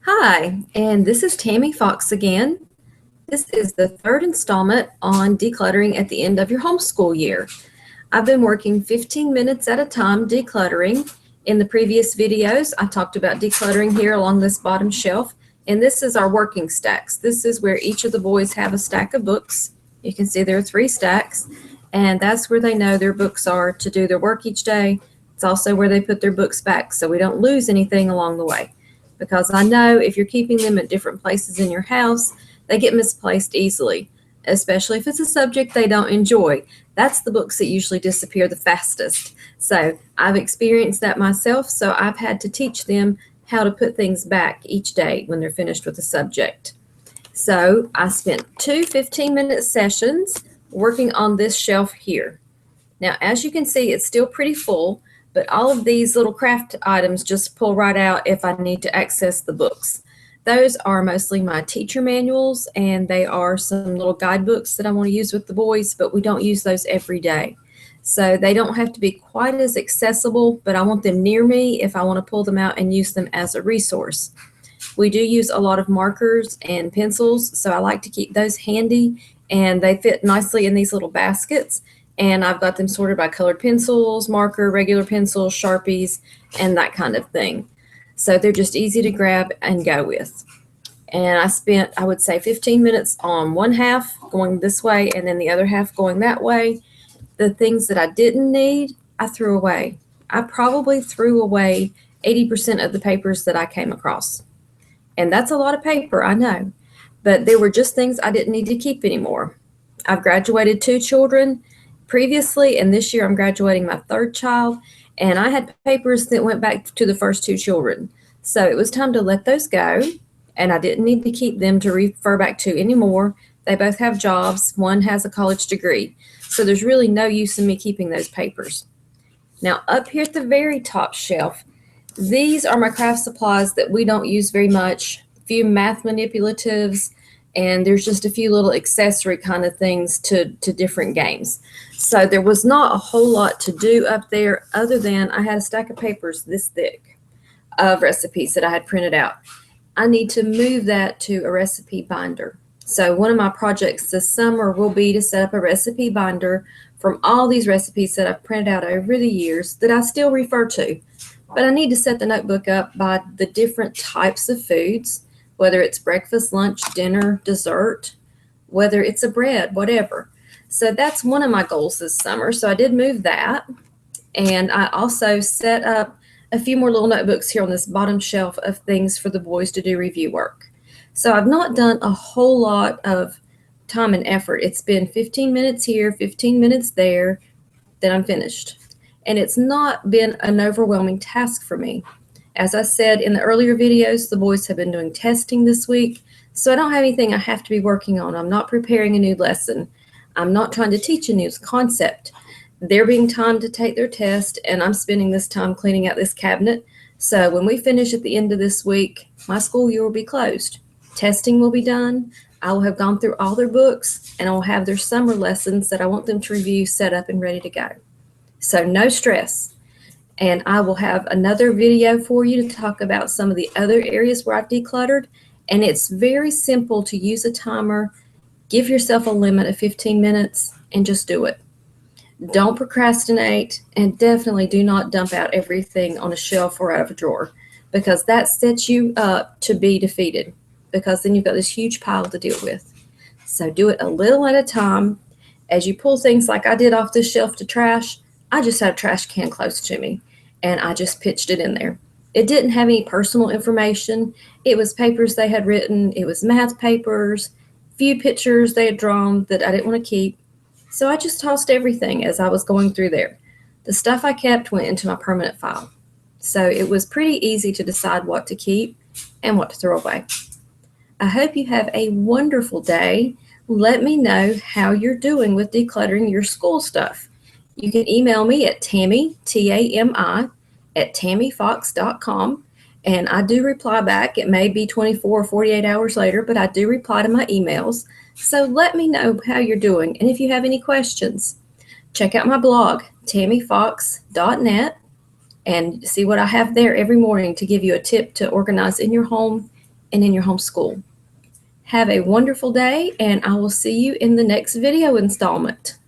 Hi, and this is Tami Fox again. This is the third installment on decluttering at the end of your homeschool year. I've been working 15 minutes at a time decluttering. In the previous videos, I talked about decluttering here along this bottom shelf, and this is our working stacks. This is where each of the boys have a stack of books. You can see there are 3 stacks, and that's where they know their books are to do their work each day. It's also where they put their books back so we don't lose anything along the way. Because I know if you're keeping them at different places in your house, they get misplaced easily, especially if it's a subject they don't enjoy. That's the books that usually disappear the fastest. So I've experienced that myself, so I've had to teach them how to put things back each day when they're finished with the subject. So I spent 2 15-minute sessions working on this shelf here. Now, as you can see, it's still pretty full, but all of these little craft items just pull right out if I need to access the books. Those are mostly my teacher manuals, and they are some little guidebooks that I want to use with the boys, but we don't use those every day. So they don't have to be quite as accessible, but I want them near me if I want to pull them out and use them as a resource. We do use a lot of markers and pencils, so I like to keep those handy, and they fit nicely in these little baskets. And I've got them sorted by colored pencils, marker, regular pencils, Sharpies, and that kind of thing. So they're just easy to grab and go with. And I spent, I would say, 15 minutes on one half going this way and then the other half going that way. The things that I didn't need, I threw away. I probably threw away 80% of the papers that I came across. And that's a lot of paper, I know. But there were just things I didn't need to keep anymore. I've graduated 2 children previously, and this year I'm graduating my 3rd child, and I had papers that went back to the first 2 children. So it was time to let those go, and I didn't need to keep them to refer back to anymore. They both have jobs. One has a college degree. So there's really no use in me keeping those papers. Now, up here at the very top shelf, these are my craft supplies that we don't use very much. A few math manipulatives, and there's just a few little accessory kind of things to different games. So there was not a whole lot to do up there other than I had a stack of papers this thick of recipes that I had printed out. I need to move that to a recipe binder. So one of my projects this summer will be to set up a recipe binder from all these recipes that I've printed out over the years that I still refer to. But I need to set the notebook up by the different types of foods, whether it's breakfast, lunch, dinner, dessert, whether it's a bread, whatever. So that's one of my goals this summer. So I did move that. And I also set up a few more little notebooks here on this bottom shelf of things for the boys to do review work. So I've not done a whole lot of time and effort. It's been 15 minutes here, 15 minutes there, then I'm finished. And it's not been an overwhelming task for me. As I said in the earlier videos, the boys have been doing testing this week, so I don't have anything I have to be working on. I'm not preparing a new lesson. I'm not trying to teach a new concept. They're being timed to take their test, and I'm spending this time cleaning out this cabinet. So when we finish at the end of this week, my school year will be closed. Testing will be done. I will have gone through all their books, and I will have their summer lessons that I want them to review set up and ready to go. So no stress. And I will have another video for you to talk about some of the other areas where I've decluttered. And it's very simple to use a timer. Give yourself a limit of 15 minutes and just do it. Don't procrastinate, and definitely do not dump out everything on a shelf or out of a drawer, because that sets you up to be defeated, because then you've got this huge pile to deal with. So do it a little at a time. As you pull things like I did off this shelf to trash, I just had a trash can close to me, and I just pitched it in there. It didn't have any personal information. It was papers they had written. It was math papers, few pictures they had drawn that I didn't want to keep. So I just tossed everything as I was going through there. The stuff I kept went into my permanent file. So it was pretty easy to decide what to keep and what to throw away. I hope you have a wonderful day. Let me know how you're doing with decluttering your school stuff. You can email me at Tami, T-A-M-I, at TamiFox.com, and I do reply back. It may be 24 or 48 hours later, but I do reply to my emails. So let me know how you're doing, and if you have any questions, check out my blog, TamiFox.net, and see what I have there every morning to give you a tip to organize in your home and in your homeschool. Have a wonderful day, and I will see you in the next video installment.